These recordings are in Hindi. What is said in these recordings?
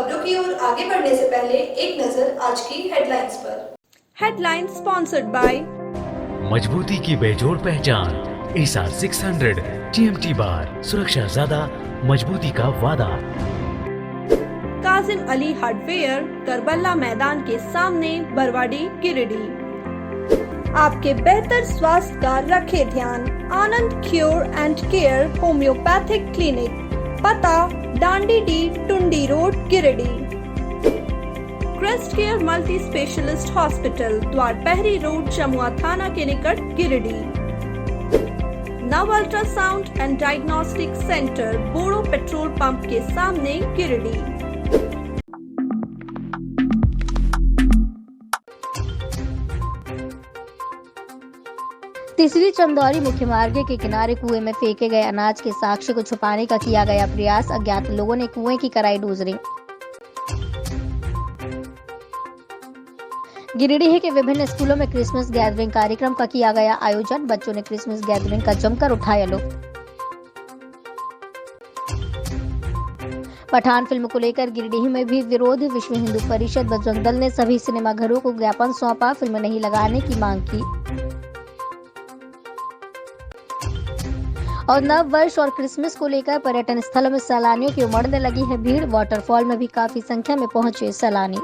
खबरों की ओर आगे बढ़ने से पहले एक नजर आज की हेडलाइंस पर। हेडलाइन स्पॉन्सर्ड बाय मजबूती की बेजोड़ पहचान एसआर 600 टीएमटी बार, सुरक्षा ज्यादा, मजबूती का वादा। काजिम अली हार्डवेयर, करबला मैदान के सामने, बरवाडी, गिरिडीह। आपके बेहतर स्वास्थ्य का रखे ध्यान। Anand cure and care homoeopathic clinic, पता डांडी डी Tundi road, Giridih. Crest care multi specialist hospital, Dwarpahari road, Jamua थाना के निकट, Giridih. Nav ultrasound and diagnostic centre, Bodo petrol pump के सामने, गिरिडीह। तीसरी चंदौरी मुख्य मार्ग के किनारे कुएं में फेंके गए अनाज के साक्ष्य को छुपाने का किया गया प्रयास। अज्ञात लोगों ने कुएं की कराई डोजरिंग। गिरिडीह के विभिन्न स्कूलों में क्रिसमस गैदरिंग कार्यक्रम का किया गया आयोजन। बच्चों ने क्रिसमस गैदरिंग का जमकर उठाया लुत्फ। पठान फिल्म को लेकर गिरिडीह में भी विरोध। विश्व हिंदू परिषद बजरंग दल ने सभी सिनेमाघरों को ज्ञापन सौंपा, फिल्म नहीं लगाने की मांग की। और नव वर्ष और क्रिसमस को लेकर पर्यटन स्थलों में सैलानियों की उमड़ने लगी है भीड़। वाटरफॉल में भी काफी संख्या में पहुंचे सैलानी।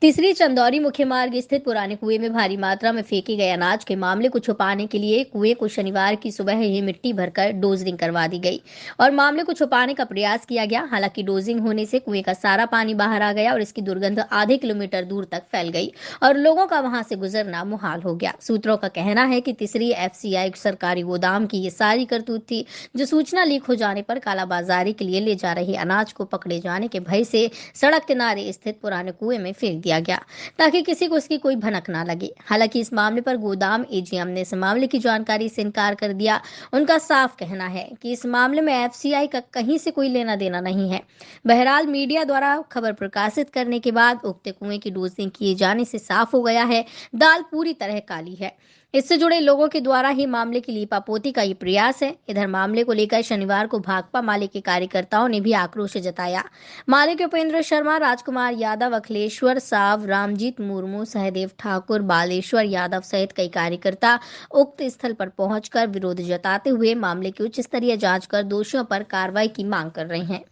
तीसरी चंदौरी मुख्य मार्ग स्थित पुराने कुएं में भारी मात्रा में फेंके गए अनाज के मामले को छुपाने के लिए कुएं को शनिवार की सुबह ही मिट्टी भरकर डोजरिंग करवा दी गई और मामले को छुपाने का प्रयास किया गया। हालांकि डोजिंग होने से कुएं का सारा पानी बाहर आ गया और इसकी दुर्गंध आधे किलोमीटर दूर तक फैल गई और लोगों का वहां से गुजरना मुहाल हो गया। सूत्रों का कहना है कि तीसरी एफसीआई सरकारी गोदाम की ये सारी करतूत थी, जो सूचना लीक हो जाने पर कालाबाजारी के लिए ले जा रहे अनाज को पकड़े जाने के भय से सड़क किनारे स्थित पुराने कुएं में फेंक दिया गया ताकि किसी को इसकी कोई भनक ना लगे। हालांकि इस मामले पर गोदाम एजीएम ने इस मामले की जानकारी से इनकार कर दिया। उनका साफ कहना है कि इस मामले में एफसीआई का कहीं से कोई लेना देना नहीं है। बहरहाल मीडिया द्वारा खबर प्रकाशित करने के बाद उक्त कुएं की डोजिंग किए जाने से साफ हो गया है, दाल पूरी तरह काली है। इससे जुड़े लोगों के द्वारा ही मामले की लीपापोती का ये प्रयास है। इधर मामले को लेकर शनिवार को भाकपा माले के कार्यकर्ताओं ने भी आक्रोश जताया। माले के उपेंद्र शर्मा, राजकुमार यादव, अखिलेश्वर साव, रामजीत मुर्मू, सहदेव ठाकुर, बालेश्वर यादव सहित कई कार्यकर्ता उक्त स्थल पर पहुंचकर विरोध जताते हुए मामले की उच्च स्तरीय जांच कर दोषियों पर कार्रवाई की मांग कर रहे हैं।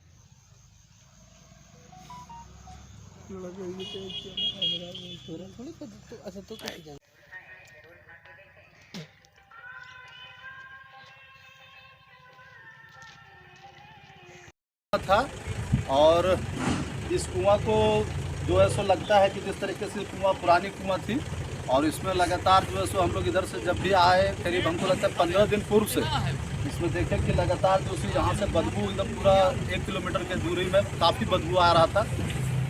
था और इस कुआं को जो है सो लगता है कि जिस तरीके से कुआं पुरानी कुआं थी और इसमें लगातार जो है सो हम लोग इधर से जब भी आए, करीब हमको लगता है 15 दिन पूर्व से इसमें देखें कि लगातार जो सी यहाँ से बदबू एकदम पूरा 1 किलोमीटर के दूरी में काफ़ी बदबू आ रहा था,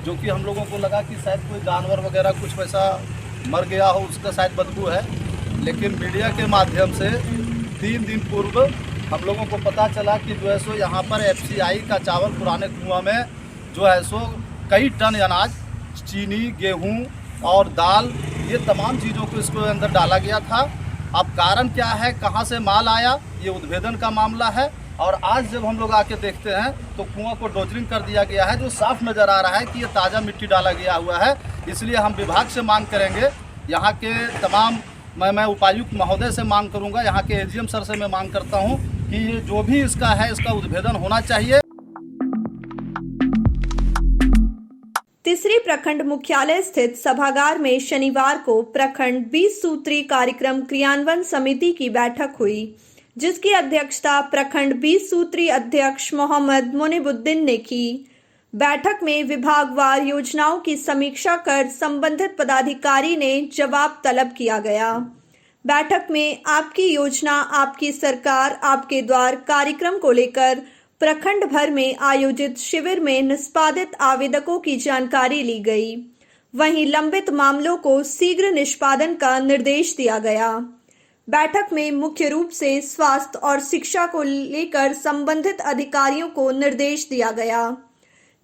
जो कि हम लोगों को लगा कि शायद कोई जानवर वगैरह कुछ वैसा मर गया हो, उसका शायद बदबू है। लेकिन मीडिया के माध्यम से 3 दिन पूर्व हम लोगों को पता चला कि जो है सो यहाँ पर एफसीआई का चावल पुराने कुआं में जो है सो कई टन अनाज, चीनी, गेहूं और दाल, ये तमाम चीज़ों को इसको अंदर डाला गया था। अब कारण क्या है, कहाँ से माल आया, ये उद्भेदन का मामला है। और आज जब हम लोग आके देखते हैं तो कुआं को डोजरिंग कर दिया गया है, जो साफ नज़र आ रहा है कि ये ताज़ा मिट्टी डाला गया हुआ है। इसलिए हम विभाग से मांग करेंगे, यहाँ के तमाम मैं उपायुक्त महोदय से मांग करूँगा, यहाँ के एजीएम सर से मैं मांग करता हूँ कि ये जो भी इसका है इसका उद्भेदन होना चाहिए। तीसरी प्रखंड मुख्यालय स्थित सभागार में शनिवार को प्रखंड 20 सूत्री कार्यक्रम क्रियान्वयन समिति की बैठक हुई, जिसकी अध्यक्षता प्रखंड 20 सूत्री अध्यक्ष मोहम्मद मुनीबुद्दीन ने की। बैठक में विभागवार योजनाओं की समीक्षा कर संबंधित पदाधिकारी ने जवाब तलब किया गया। बैठक में आपकी योजना आपकी सरकार आपके द्वार कार्यक्रम को लेकर प्रखंड भर में आयोजित शिविर में निष्पादित आवेदकों की जानकारी ली गई। वहीं लंबित मामलों को शीघ्र निष्पादन का निर्देश दिया गया। बैठक में मुख्य रूप से स्वास्थ्य और शिक्षा को लेकर संबंधित अधिकारियों को निर्देश दिया गया।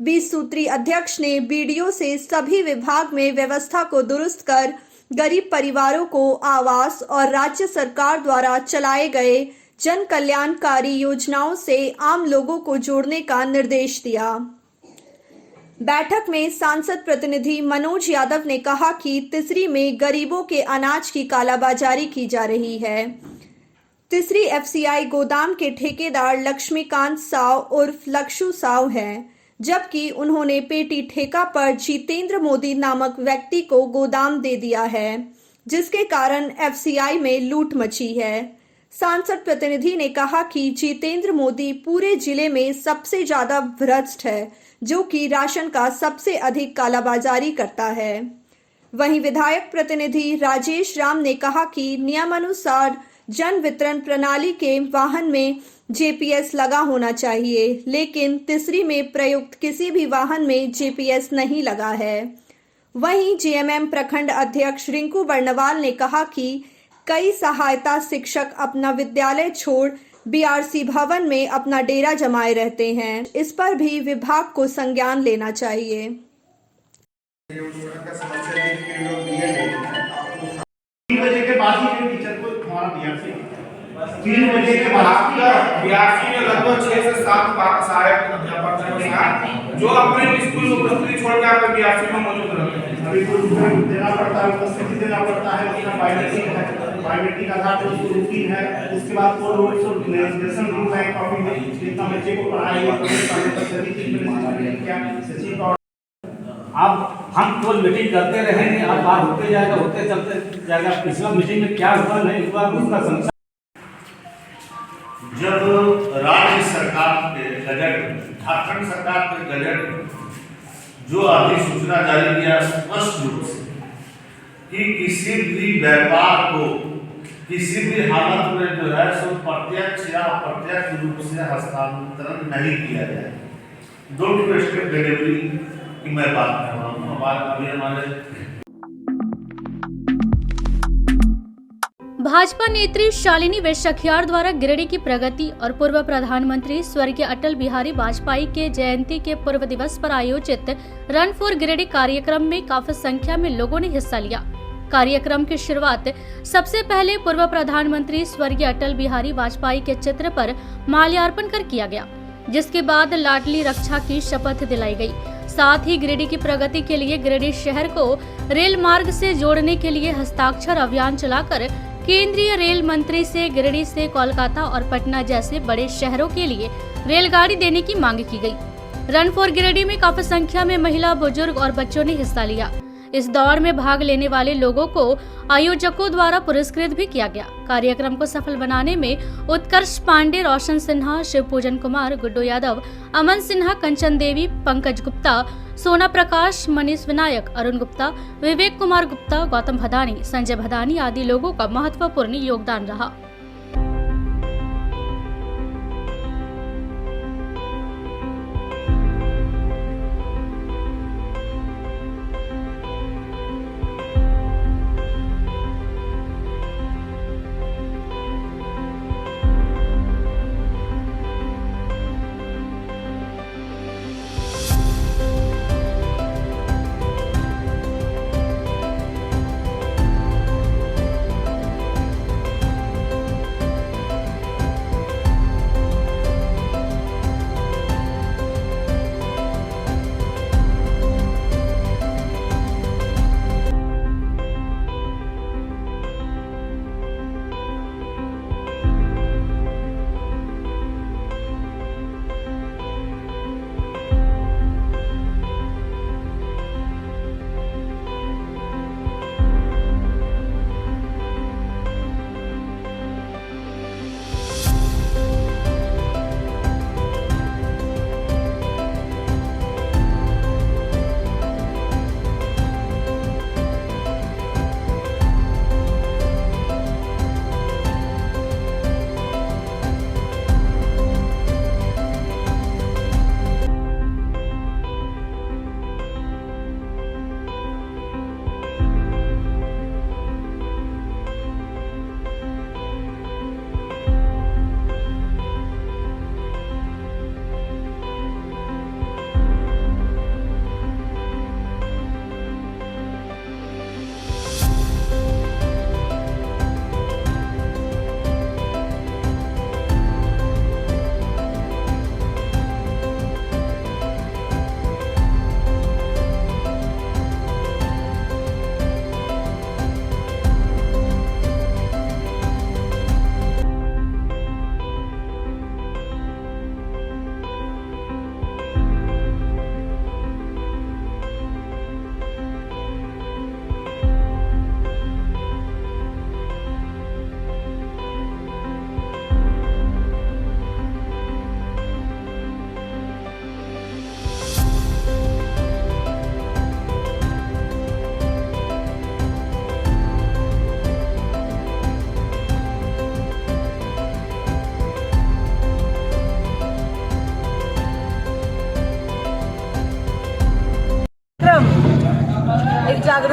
20 सूत्री अध्यक्ष ने बीडीओ से सभी विभाग में व्यवस्था को दुरुस्त कर गरीब परिवारों को आवास और राज्य सरकार द्वारा चलाए गए जन कल्याणकारी योजनाओं से आम लोगों को जोड़ने का निर्देश दिया। बैठक में सांसद प्रतिनिधि मनोज यादव ने कहा कि तिसरी में गरीबों के अनाज की कालाबाजारी की जा रही है। तिसरी एफसीआई गोदाम के ठेकेदार लक्ष्मीकांत साव उर्फ लक्षू साव हैं, जबकि उन्होंने पेटी ठेका पर जितेंद्र मोदी नामक व्यक्ति को गोदाम दे दिया है, जिसके कारण एफसीआई में लूट मची है। सांसद प्रतिनिधि ने कहा कि जितेंद्र मोदी पूरे जिले में सबसे ज्यादा भ्रष्ट है, जो कि राशन का सबसे अधिक कालाबाजारी करता है। वहीं विधायक प्रतिनिधि राजेश राम ने कहा कि नियमानुसार जन वितरण प्रणाली के वाहन में जेपीएस लगा होना चाहिए, लेकिन तिसरी में प्रयुक्त किसी भी वाहन में जेपीएस नहीं लगा है। वहीं जेएमएम प्रखंड अध्यक्ष रिंकू बर्णवाल ने कहा कि कई सहायता शिक्षक अपना विद्यालय छोड़ बीआरसी भवन में अपना डेरा जमाए रहते हैं। इस पर भी विभाग को संज्ञान लेना चाहिए। 3 बजे के बाद ही टीचर को हमारा बीआरसी 3 बजे के बाद बीआरसी में लगभग 6 से 7 सहायक अध्यापक हैं जो अपने स्कूल में उपस्थिति छोड़ के आपके बीआरसी में मौजूद रहते हैं। अभी तो देना पड़ता है, उपस्थिति देना पड़ता है, उसका बायोमेट्रिक आधार पर उसको रूटीन है। उसके बाद वो लोग लेसन रूम है, कॉपी में जितना बच्चे को पढ़ाएंगे क्या सचिव का। अब हम केवल मीटिंग करते रहेंगे, अब बात होते जाएगा, होते चलते जाएगा। पिछला मीटिंग में क्या हुआ नहीं हुआ उसका समीक्षा। जब राज्य सरकार के गजट, झारखंड सरकार के गजट जो अधिसूचना जारी किया स्पष्ट रूप से कि किसी भी व्यापार को किसी भी हालत में जो है सो प्रत्यक्ष या अप्रत्यक्ष रूप से हस्तांतरण नहीं किया जाए। 2 स्टेप डिलीवरी की मैं बात कर रहा हूँ। हमारे भाजपा नेत्री शालिनी वैश्यखियार द्वारा गिरिडीह की प्रगति और पूर्व प्रधानमंत्री स्वर्गीय अटल बिहारी वाजपेयी के जयंती के पूर्व दिवस पर आयोजित रन फॉर गिरिडीह कार्यक्रम में काफी संख्या में लोगों ने हिस्सा लिया। कार्यक्रम की शुरुआत सबसे पहले पूर्व प्रधानमंत्री स्वर्गीय अटल बिहारी वाजपेयी के चित्र पर माल्यार्पण कर किया गया, जिसके बाद लाडली रक्षा की शपथ दिलाई गई। साथ ही गिरिडीह की प्रगति के लिए गिरिडीह शहर को रेल मार्ग से जोड़ने के लिए हस्ताक्षर अभियान चलाकर केंद्रीय रेल मंत्री से गिरिडीह से कोलकाता और पटना जैसे बड़े शहरों के लिए रेलगाड़ी देने की मांग की गई। रन फॉर गिरिडीह में काफी संख्या में महिला, बुजुर्ग और बच्चों ने हिस्सा लिया। इस दौड़ में भाग लेने वाले लोगों को आयोजकों द्वारा पुरस्कृत भी किया गया। कार्यक्रम को सफल बनाने में उत्कर्ष पांडे, रोशन सिन्हा, शिव पूजन कुमार, गुड्डू यादव, अमन सिन्हा, कंचन देवी, पंकज गुप्ता, सोना प्रकाश, मनीष विनायक, अरुण गुप्ता, विवेक कुमार गुप्ता, गौतम भदानी, संजय भदानी आदि लोगों का महत्वपूर्ण योगदान रहा।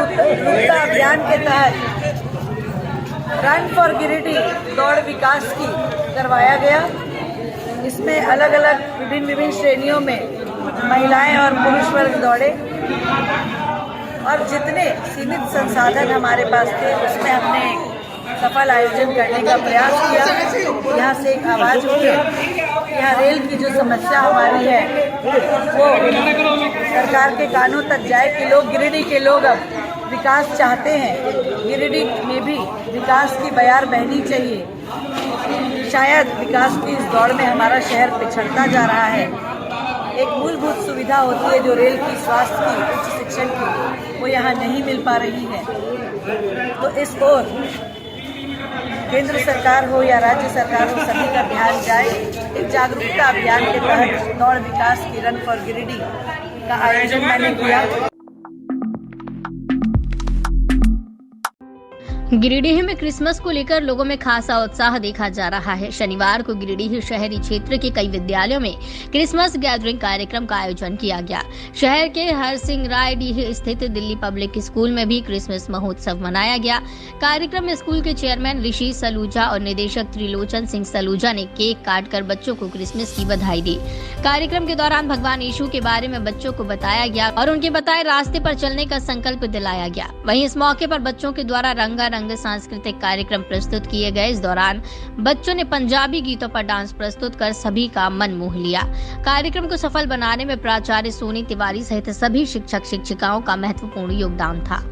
जागरूकता अभियान के तहत रन फॉर गिरिडीह दौड़ विकास की करवाया गया। इसमें अलग अलग विभिन्न श्रेणियों में महिलाएं और पुरुष वर्ग दौड़े और जितने सीमित संसाधन हमारे पास थे उसमें हमने सफल आयोजन करने का प्रयास किया। यहाँ से एक आवाज़ उठी, यहाँ रेल की जो समस्या हमारी है वो सरकार के कानों तक जाए कि लोग गिरिडीह के लोग अब विकास चाहते हैं। गिरिडीह में भी विकास की बयार बहनी चाहिए। शायद विकास की इस दौड़ में हमारा शहर पिछड़ता जा रहा है। एक मूलभूत सुविधा होती है जो रेल की, स्वास्थ्य की, उच्च शिक्षण की, वो यहाँ नहीं मिल पा रही है। तो इस ओर केंद्र सरकार हो या राज्य सरकार हो, सभी का ध्यान जाए। एक जागरूकता अभियान के तहत दौड़ विकास की रन फॉर गिरिडीह का आयोजन मैंने किया। गिरिडीह में क्रिसमस को लेकर लोगों में खासा उत्साह देखा जा रहा है। शनिवार को गिरिडीह शहरी क्षेत्र के कई विद्यालयों में क्रिसमस गैदरिंग कार्यक्रम का आयोजन किया गया। शहर के हरसिंगरायडीह स्थित दिल्ली पब्लिक स्कूल में भी क्रिसमस महोत्सव मनाया गया। कार्यक्रम में स्कूल के चेयरमैन ऋषि सलूजा और निदेशक त्रिलोचन सिंह सलूजा ने केक काटकर बच्चों को क्रिसमस की बधाई दी। कार्यक्रम के दौरान भगवान यीशु के बारे में बच्चों को बताया गया और उनके बताए रास्ते पर चलने का संकल्प दिलाया गया। वहीं इस मौके पर बच्चों के द्वारा रंगारंग सांस्कृतिक कार्यक्रम प्रस्तुत किए गए। इस दौरान बच्चों ने पंजाबी गीतों पर डांस प्रस्तुत कर सभी का मन मोह लिया। कार्यक्रम को सफल बनाने में प्राचार्य सोनी तिवारी सहित सभी शिक्षक शिक्षिकाओं का महत्वपूर्ण योगदान था।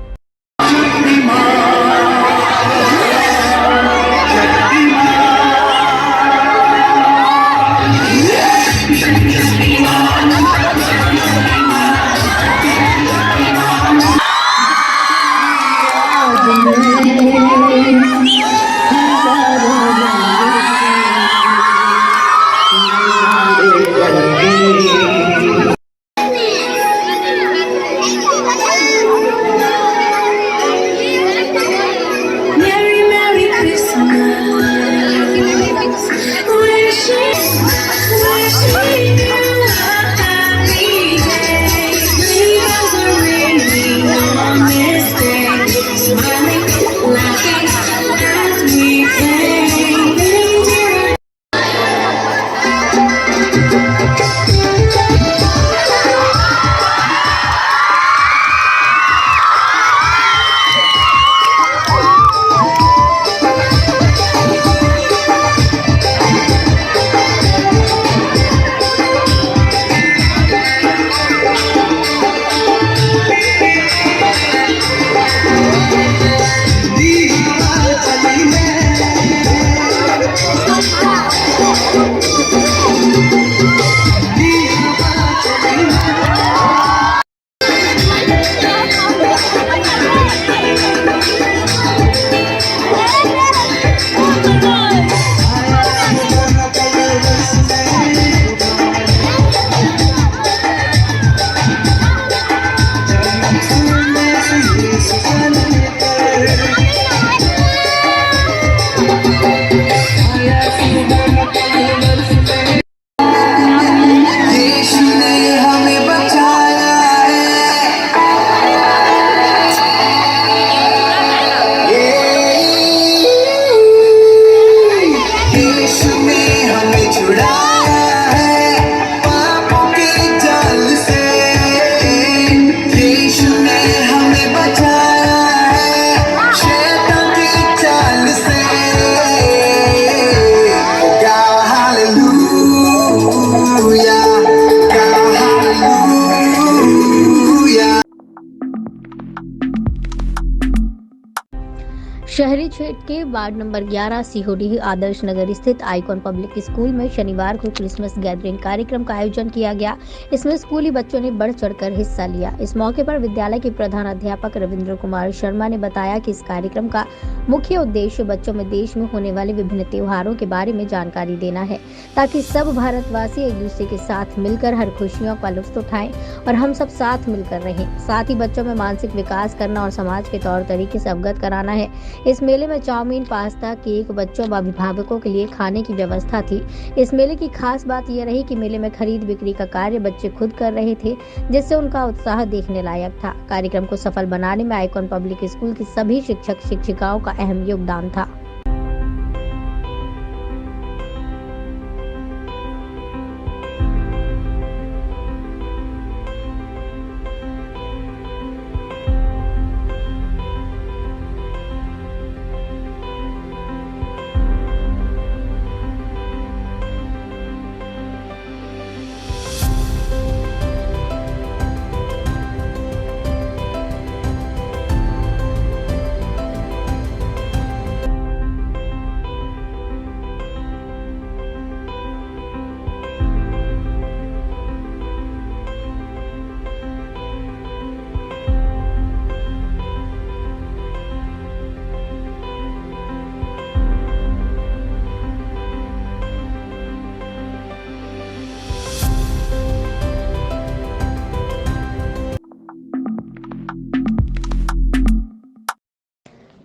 शहरी क्षेत्र के वार्ड नंबर 11 सिहोडीह आदर्श नगर स्थित आइकॉन पब्लिक स्कूल में शनिवार को क्रिसमस गैदरिंग कार्यक्रम का आयोजन किया गया। इसमें स्कूली बच्चों ने बढ़ चढ़कर हिस्सा लिया। इस मौके पर विद्यालय के प्रधान अध्यापक रविंद्र कुमार शर्मा ने बताया कि इस कार्यक्रम का मुख्य उद्देश्य बच्चों में देश में होने वाले विभिन्न त्योहारों के बारे में जानकारी देना है, ताकि सब भारतवासी एक दूसरे के साथ मिलकर हर खुशियों का लुत्फ उठाएं और हम सब साथ मिलकर रहें। साथ ही बच्चों में मानसिक विकास करना और समाज के तौर तरीके से अवगत कराना है। इस मेले में चाउमीन, पास्ता, केक, बच्चों व अभिभावकों के लिए खाने की व्यवस्था थी। इस मेले की खास बात यह रही कि मेले में खरीद बिक्री का कार्य बच्चे खुद कर रहे थे, जिससे उनका उत्साह देखने लायक था। कार्यक्रम को सफल बनाने में आइकॉन पब्लिक स्कूल की सभी शिक्षक शिक्षिकाओं का अहम योगदान था।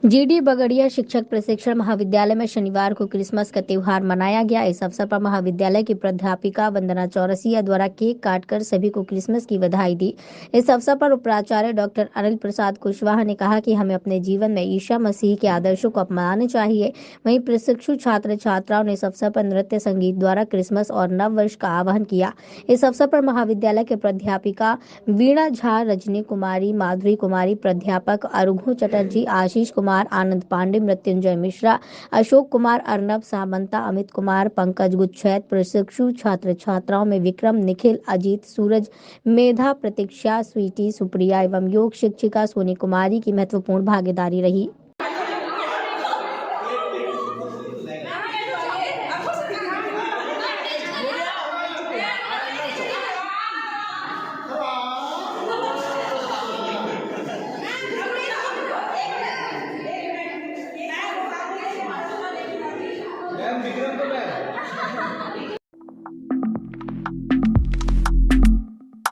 जीडी बगड़िया शिक्षक प्रशिक्षण महाविद्यालय में शनिवार को क्रिसमस का त्योहार मनाया गया। इस अवसर पर महाविद्यालय की प्राध्यापिका वंदना चौरसिया द्वारा केक काटकर सभी को क्रिसमस की बधाई दी। इस अवसर पर उपाचार्य डॉक्टर अनिल प्रसाद कुशवाहा ने कहा कि हमें अपने जीवन में ईसा मसीह के आदर्शों को अपनाना चाहिए। वहीं प्रशिक्षु छात्र छात्राओं ने इस अवसर पर नृत्य संगीत द्वारा क्रिसमस और नव वर्ष का आह्वान किया। इस अवसर पर महाविद्यालय के प्राध्यापिका वीणा झा, रजनी कुमारी, माधुरी कुमारी, प्राध्यापक अरुघु चटर्जी, आशीष कुमार, आनंद पांडे, मृत्युंजय मिश्रा, अशोक कुमार, अर्नब सामंता, अमित कुमार, पंकज गुच्छैत, प्रशिक्षु छात्र छात्राओं में विक्रम, निखिल, अजीत, सूरज, मेधा, प्रतीक्षा, स्वीटी, सुप्रिया एवं योग शिक्षिका सोनी कुमारी की महत्वपूर्ण भागीदारी रही।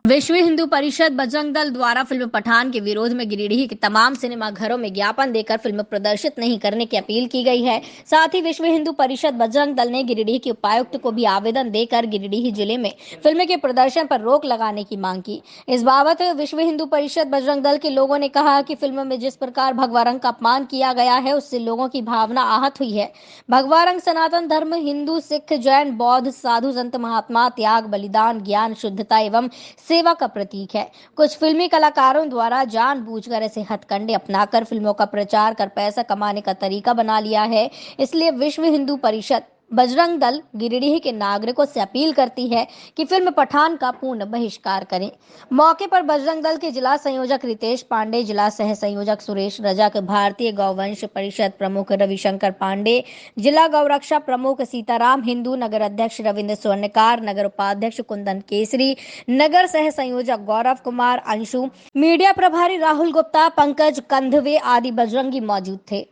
विश्व हिंदू परिषद बजरंग दल द्वारा फिल्म पठान के विरोध में गिरिडीह के तमाम सिनेमा घरों में ज्ञापन देकर फिल्म प्रदर्शित नहीं करने की अपील की गई है। साथ ही विश्व हिंदू परिषद बजरंग दल ने गिरिडीह के उपायुक्त को भी आवेदन देकर गिरिडीह जिले में फिल्म के प्रदर्शन पर रोक लगाने की मांग की। इस बाबत विश्व हिंदू परिषद बजरंग दल के लोगों ने कहा कि फिल्म में जिस प्रकार भगवा रंग का अपमान किया गया है, उससे लोगों की भावना आहत हुई है। भगवा रंग सनातन धर्म, हिंदू, सिख, जैन, बौद्ध, साधु संत महात्मा, त्याग, बलिदान, ज्ञान, शुद्धता एवं सेवा का प्रतीक है। कुछ फिल्मी कलाकारों द्वारा जानबूझकर ऐसे हथकंडे अपनाकर फिल्मों का प्रचार कर पैसा कमाने का तरीका बना लिया है। इसलिए विश्व हिंदू परिषद बजरंग दल गिरिडीह के नागरिकों से अपील करती है कि फिल्म पठान का पूर्ण बहिष्कार करें। मौके पर बजरंग दल के जिला संयोजक रितेश पांडे, जिला सह संयोजक सुरेश रजक, भारतीय गौवंश परिषद प्रमुख रविशंकर पांडे, जिला गौरक्षा प्रमुख सीताराम हिंदू, नगर अध्यक्ष रविंद्र स्वर्णकार, नगर उपाध्यक्ष कुंदन केसरी, नगर सह संयोजक गौरव कुमार, अंशु, मीडिया प्रभारी राहुल गुप्ता, पंकज कंधवे आदि बजरंगी मौजूद थे।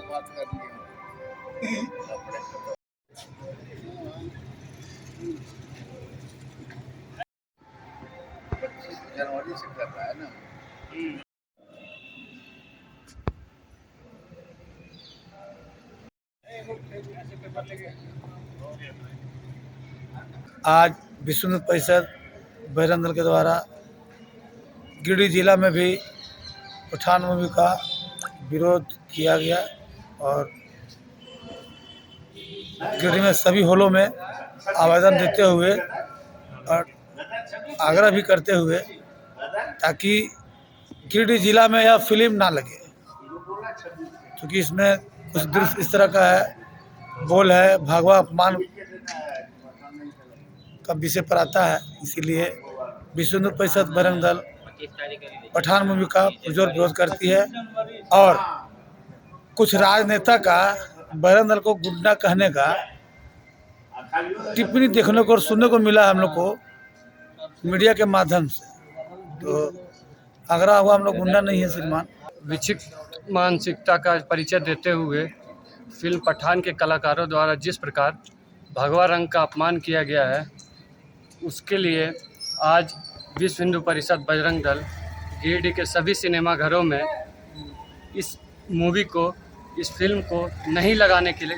बात करनी जनवरी से कर रहा है ना। आज विश्व हिंदू परिषद बजरंग दल के द्वारा गिरिडीह जिला में भी पठान मूवी का विरोध किया गया और गिरिडीह में सभी हॉलों में आवेदन देते हुए और आग्रह भी करते हुए ताकि गिरिडीह जिला में यह फिल्म ना लगे, क्योंकि इसमें कुछ दृश्य इस तरह का है, बोल है, भगवा अपमान का विषय पर आता है। इसीलिए विश्व हिंदू परिषद बजरंग दल पठान मूवी का पुरजोर विरोध करती है और कुछ राजनेता का बजरंग दल को गुंडा कहने का टिप्पणी देखने को और सुनने को मिला हम लोग को मीडिया के माध्यम से। तो आग्रह हुआ हम लोग गुंडा नहीं है श्रीमान। विक्षिप्त मानसिकता का परिचय देते हुए फिल्म पठान के कलाकारों द्वारा जिस प्रकार भगवा रंग का अपमान किया गया है, उसके लिए आज विश्व हिंदू परिषद बजरंग दल गिरिडीह के सभी सिनेमा घरों में इस मूवी को, इस फिल्म को नहीं लगाने के लिए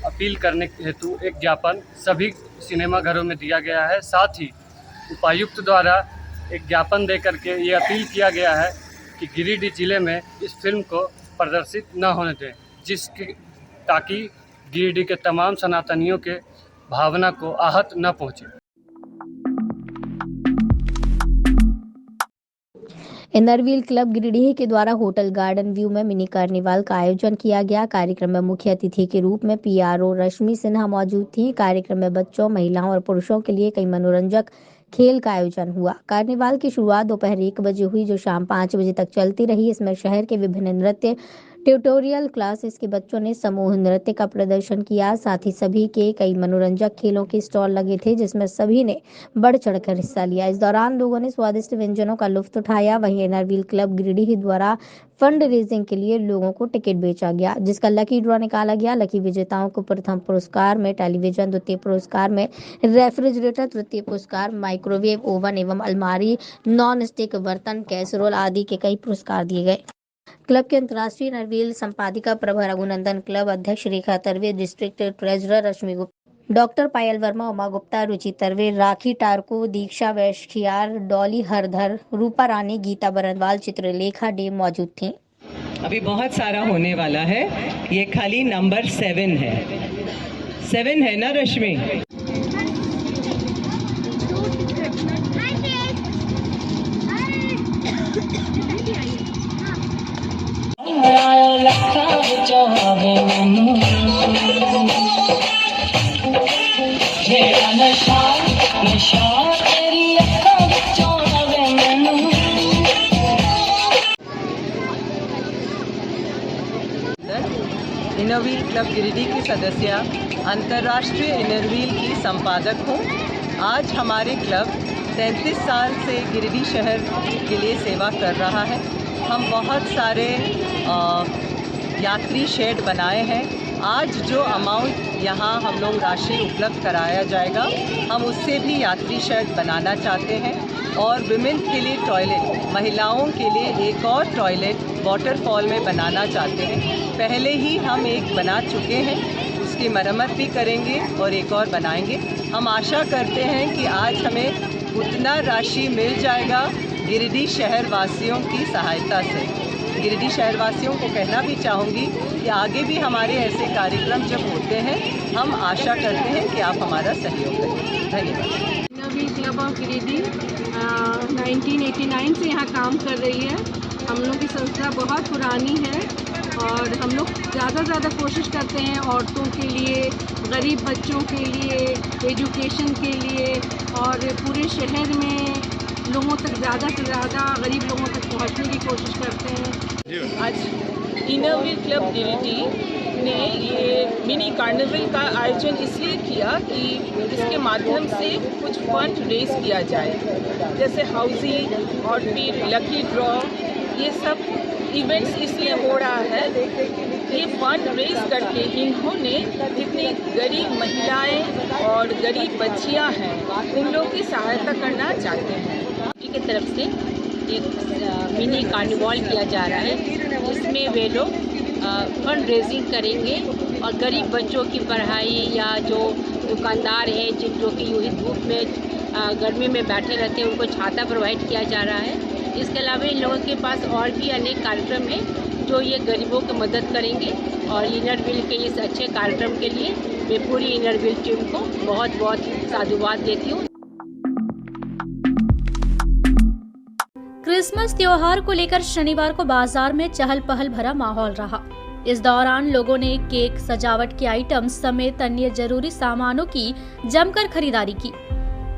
अपील करने हेतु एक ज्ञापन सभी सिनेमा घरों में दिया गया है। साथ ही उपायुक्त द्वारा एक ज्ञापन दे करके ये अपील किया गया है कि गिरिडीह जिले में इस फिल्म को प्रदर्शित न होने दें, ताकि गिरिडीह के तमाम सनातनियों के भावना को आहत न पहुँचे। इनरव्हील क्लब गिरिडीह के द्वारा होटल गार्डन व्यू में मिनी कार्निवाल का आयोजन किया गया। कार्यक्रम में मुख्य अतिथि के रूप में पीआरओ रश्मि सिन्हा मौजूद थी। कार्यक्रम में बच्चों, महिलाओं और पुरुषों के लिए कई मनोरंजक खेल का आयोजन हुआ। कार्निवाल की शुरुआत दोपहर 1 बजे हुई, जो शाम 5 बजे तक चलती रही। इसमें शहर के विभिन्न नृत्य ट्यूटोरियल क्लासेस के बच्चों ने समूह नृत्य का प्रदर्शन किया। साथ ही सभी के कई मनोरंजक खेलों के स्टॉल लगे थे, जिसमें सभी ने बढ़ चढ़कर हिस्सा लिया। इस दौरान लोगों ने स्वादिष्ट व्यंजनों का लुत्फ उठाया। वहीं इनरव्हील क्लब गिरिडीह द्वारा फंड रेजिंग के लिए लोगों को टिकट बेचा गया, जिसका लकी ड्रॉ निकाला गया। लकी विजेताओं को प्रथम पुरस्कार में टेलीविजन, द्वितीय पुरस्कार में रेफ्रिजरेटर, तृतीय पुरस्कार माइक्रोवेव ओवन एवं अलमारी, नॉन स्टिक बर्तन, कैसरोल आदि के कई पुरस्कार दिए गए। क्लब के अंतर्राष्ट्रीय इनरव्हील संपादिका प्रभा रघुनंदन, क्लब अध्यक्ष रेखा तरवे, डिस्ट्रिक्ट ट्रेजरर रश्मि गुप्ता, डॉक्टर पायल वर्मा, उमा गुप्ता, रुचि तरवे, राखी टारको, दीक्षा वैश्खियार, डॉली हरधर, रूपा रानी, गीता बरनवाल, चित्रलेखा डे मौजूद थीं। अभी बहुत सारा होने वाला है, ये खाली नंबर 7 है। 7 है ना रश्मि? इनरव्हील क्लब गिरिडीह की सदस्य, अंतर्राष्ट्रीय इनरव्हील की संपादक हूँ। आज हमारे क्लब 33 साल से गिरिडीह शहर के लिए सेवा कर रहा है। हम बहुत सारे यात्री शेड बनाए हैं। आज जो अमाउंट यहाँ हम लोग राशि उपलब्ध कराया जाएगा, हम उससे भी यात्री शेड बनाना चाहते हैं। और विमेन के लिए टॉयलेट, महिलाओं के लिए एक और टॉयलेट वाटरफॉल में बनाना चाहते हैं। पहले ही हम एक बना चुके हैं, उसकी मरम्मत भी करेंगे और एक और बनाएंगे। हम आशा करते हैं कि आज हमें उतना राशि मिल जाएगा गिरिडीह शहर वासियों की सहायता से। गिरिडीह शहर वासियों को कहना भी चाहूँगी कि आगे भी हमारे ऐसे कार्यक्रम जब होते हैं, हम आशा करते हैं कि आप हमारा सहयोग करें। धन्यवाद। इनरव्हील क्लब ऑफ गिरिडीह 1989 से यहाँ काम कर रही है। हम लोग की संस्था बहुत पुरानी है और हम लोग ज़्यादा कोशिश करते हैं औरतों के लिए, गरीब बच्चों के लिए, एजुकेशन के लिए और पूरे शहर में लोगों तक ज़्यादा से ज़्यादा गरीब लोगों तक पहुँचने की कोशिश करते हैं। आज इनरव्हील क्लब गिरिडीह ने ये मिनी कार्निवल का आयोजन इसलिए किया कि इसके माध्यम से कुछ फंड रेज किया जाए, जैसे हाउसिंग और फिर लकी ड्रॉ, ये सब इवेंट्स इसलिए हो रहा है। ये फंड रेज करके इन्होंने जितनी गरीब महिलाएं और गरीब बच्चियां हैं, उन लोगों की सहायता करना चाहते हैं। की तरफ से एक मिनी कार्निवल किया जा रहा है, जिसमें वे लोग फंड रेजिंग करेंगे और गरीब बच्चों की पढ़ाई या जो दुकानदार हैं जो कि यूँ ही धूप में गर्मी में बैठे रहते हैं, उनको छाता प्रोवाइड किया जा रहा है। इसके अलावा इन लोगों के पास और भी अनेक कार्यक्रम हैं जो ये गरीबों की मदद करेंगे। और इनरव्हील के इस अच्छे कार्यक्रम के लिए मैं पूरी इनरव्हील टीम को बहुत बहुत साधुवाद देती हूँ। क्रिसमस त्योहार को लेकर शनिवार को बाजार में चहल पहल भरा माहौल रहा। इस दौरान लोगों ने केक, सजावट के आइटम्स समेत अन्य जरूरी सामानों की जमकर खरीदारी की।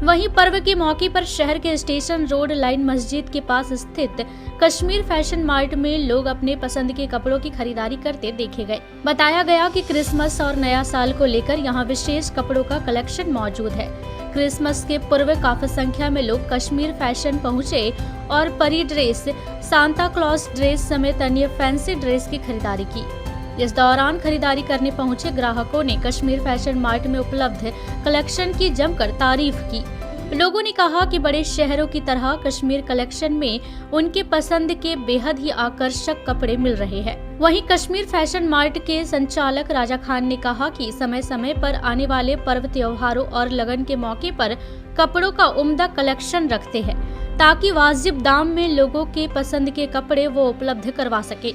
वहीं पर्व के मौके पर शहर के स्टेशन रोड लाइन मस्जिद के पास स्थित कश्मीर फैशन मार्ट में लोग अपने पसंद के कपड़ों की खरीदारी करते देखे गए। बताया गया कि क्रिसमस और नया साल को लेकर यहां विशेष कपड़ों का कलेक्शन मौजूद है। क्रिसमस के पूर्व काफी संख्या में लोग कश्मीर फैशन पहुंचे और परी ड्रेस, सांता क्लॉज ड्रेस समेत अन्य फैंसी ड्रेस की खरीदारी की। इस दौरान खरीदारी करने पहुंचे ग्राहकों ने कश्मीर फैशन मार्ट में उपलब्ध कलेक्शन की जमकर तारीफ की लोगों ने कहा कि बड़े शहरों की तरह कश्मीर कलेक्शन में उनके पसंद के बेहद ही आकर्षक कपड़े मिल रहे हैं। वहीं कश्मीर फैशन मार्ट के संचालक राजा खान ने कहा कि समय समय पर आने वाले पर्व त्योहारों और लगन के मौके पर कपड़ों का उम्दा कलेक्शन रखते हैं ताकि वाजिब दाम में लोगों के पसंद के कपड़े वो उपलब्ध करवा सके।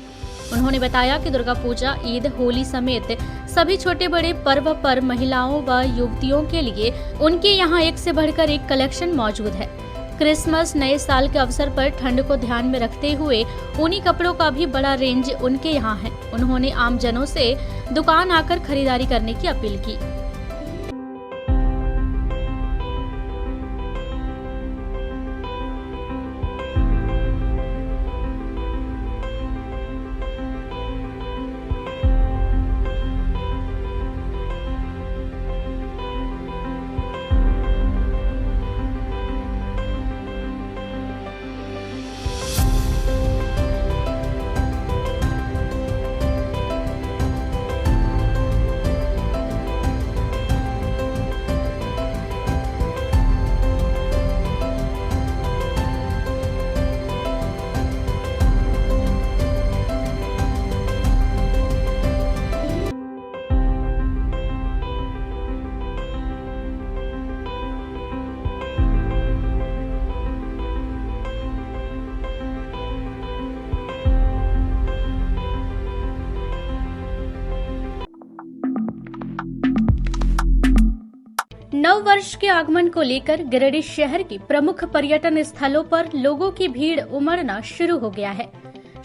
उन्होंने बताया कि दुर्गा पूजा, ईद, होली समेत सभी छोटे बड़े पर्व पर महिलाओं व युवतियों के लिए उनके यहाँ एक से बढ़कर एक कलेक्शन मौजूद है। क्रिसमस, नए साल के अवसर पर ठंड को ध्यान में रखते हुए ऊनी कपड़ों का भी बड़ा रेंज उनके यहाँ है। उन्होंने आमजनों से दुकान आकर खरीदारी करने की अपील की। नव वर्ष के आगमन को लेकर गिरिडीह शहर के प्रमुख पर्यटन स्थलों पर लोगों की भीड़ उमड़ना शुरू हो गया है।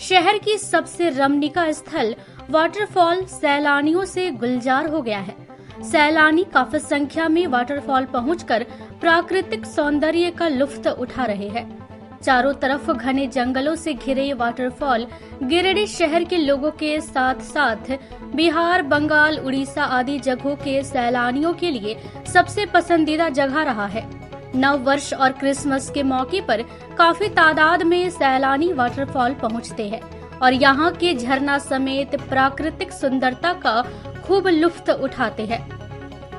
शहर की सबसे रमणीका स्थल वाटरफॉल सैलानियों से गुलजार हो गया है। सैलानी काफी संख्या में वाटरफॉल पहुंचकर प्राकृतिक सौंदर्य का लुत्फ उठा रहे हैं। चारों तरफ घने जंगलों से घिरे ये वाटरफॉल गिरिडीह शहर के लोगों के साथ साथ बिहार, बंगाल, उड़ीसा आदि जगहों के सैलानियों के लिए सबसे पसंदीदा जगह रहा है। नव वर्ष और क्रिसमस के मौके पर काफी तादाद में सैलानी वाटरफॉल पहुंचते हैं और यहाँ के झरना समेत प्राकृतिक सुंदरता का खूब लुत्फ उठाते हैं।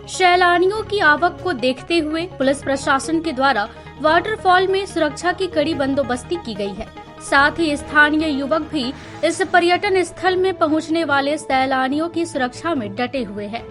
सैलानियों की आवक को देखते हुए पुलिस प्रशासन के द्वारा वाटरफॉल में सुरक्षा की कड़ी बंदोबस्ती की गई है। साथ ही स्थानीय युवक भी इस पर्यटन स्थल में पहुंचने वाले सैलानियों की सुरक्षा में डटे हुए हैं।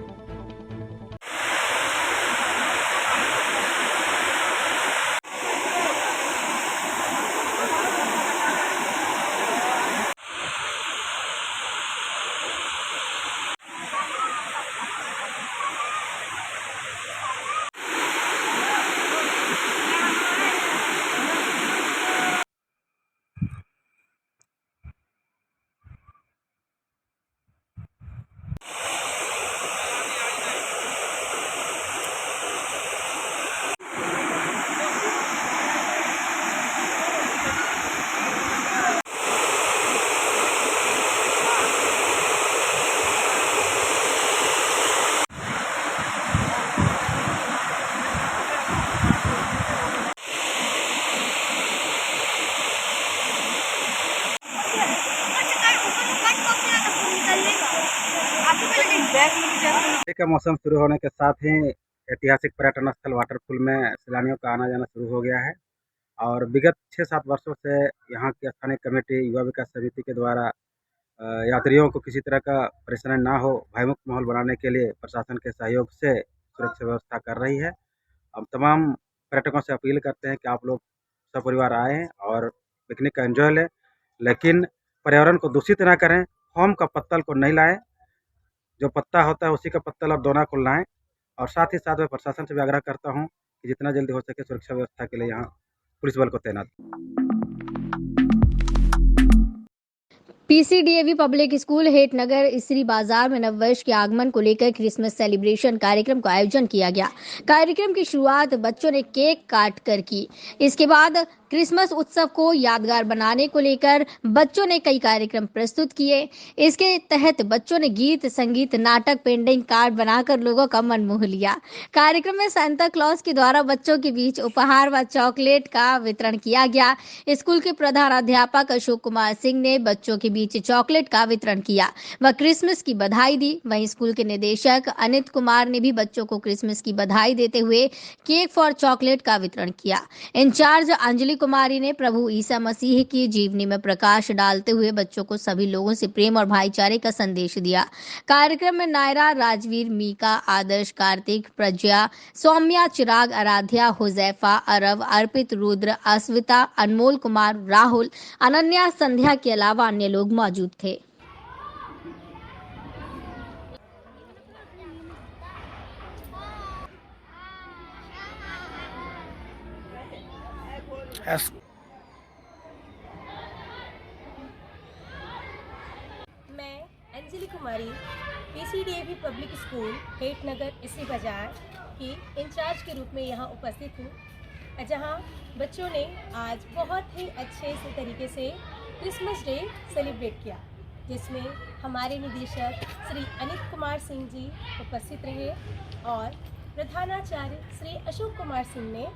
का मौसम शुरू होने के साथ ही ऐतिहासिक पर्यटन स्थल वाटरफॉल में सैलानियों का आना जाना शुरू हो गया है और विगत 6-7 वर्षों से यहाँ की स्थानीय कमेटी युवा विकास समिति के द्वारा यात्रियों को किसी तरह का परेशानी ना हो, भयमुक्त माहौल बनाने के लिए प्रशासन के सहयोग से सुरक्षा व्यवस्था कर रही है। हम तमाम पर्यटकों से अपील करते हैं कि आप लोग सपरिवार आएँ और पिकनिक का एंजॉय लें, लेकिन पर्यावरण को दूषित ना करें। फोम का पत्तल को नहीं लाएं, जो पत्ता होता है उसी का पत्तल और दोना को लाएं। और साथ ही साथ मैं प्रशासन से भी आग्रह करता हूं कि जितना जल्दी हो सके सुरक्षा व्यवस्था के लिए यहाँ पुलिस बल को तैनात। पीसीडीएवी पब्लिक स्कूल हेटनगर इसरी बाजार में नववर्ष के आगमन को लेकर क्रिसमस सेलिब्रेशन कार्यक्रम का आयोजन किया गया। कार्यक्रम की शुरुआत बच्चों ने केक काट कर की। इसके बाद क्रिसमस उत्सव को यादगार बनाने को लेकर बच्चों ने कई कार्यक्रम प्रस्तुत किए। इसके तहत बच्चों ने गीत, संगीत, नाटक, पेंटिंग, कार्ड बनाकर लोगों का मन मोह लिया। कार्यक्रम में सांता क्लॉज के द्वारा बच्चों के बीच उपहार व चॉकलेट का वितरण किया गया। स्कूल के प्रधानाध्यापक अशोक कुमार सिंह ने बच्चों के बीच चॉकलेट का वितरण किया व क्रिसमस की बधाई दी। वहीं स्कूल के निदेशक अनित कुमार ने भी बच्चों को क्रिसमस की बधाई देते हुए केक फॉर चॉकलेट का वितरण किया। इंचार्ज अंजलि कुमारी ने प्रभु ईसा मसीह की जीवनी में प्रकाश डालते हुए बच्चों को सभी लोगों से प्रेम और भाईचारे का संदेश दिया। कार्यक्रम में नायरा, राजवीर, मीका, आदर्श, कार्तिक, प्रज्ञा, सौम्या, चिराग, आराध्या, हुजैफा, अरव, अर्पित, रुद्र, अस्विता, अनमोल कुमार, राहुल, अनन्या, संध्या के अलावा अन्य लोग मौजूद थे। मैं अंजलि कुमारी पीसीडीएवी पब्लिक स्कूल हेटनगर इसी बाजार की इंचार्ज के रूप में यहाँ उपस्थित हूँ, जहाँ बच्चों ने आज बहुत ही अच्छे से तरीके से क्रिसमस डे सेलिब्रेट किया, जिसमें हमारे निदेशक श्री अनित कुमार सिंह जी उपस्थित रहे और प्रधानाचार्य श्री अशोक कुमार सिंह ने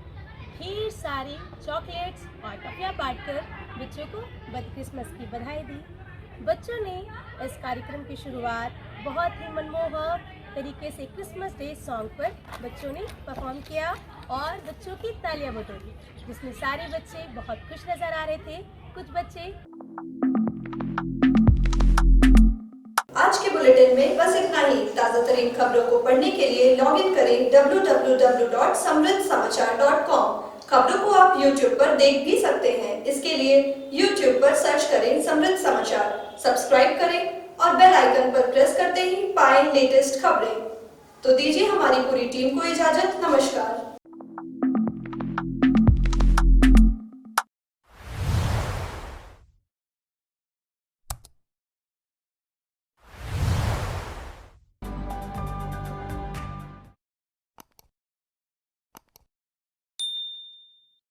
ढेर सारी चॉकलेट्स और टॉफियाँ बांटकर बच्चों को क्रिसमस की बधाई दी। बच्चों ने इस कार्यक्रम की शुरुआत बहुत ही मनमोहक तरीके से क्रिसमस डे सॉन्ग पर बच्चों ने परफॉर्म किया और बच्चों की तालियां बटोरी, जिसमें सारे बच्चे बहुत खुश नजर आ रहे थे। कुछ बच्चे आज के बुलेटिन में बस इतना ही। ताज़ा तरीन खबरों को पढ़ने के लिए लॉग इन करें www.samriddhsamachar.com। खबरों को आप YouTube पर देख भी सकते हैं। इसके लिए YouTube पर सर्च करें समृद्ध समाचार, सब्सक्राइब करें और बेल आइकन पर प्रेस करते ही पाएं लेटेस्ट खबरें। तो दीजिए हमारी पूरी टीम को इजाजत। नमस्कार।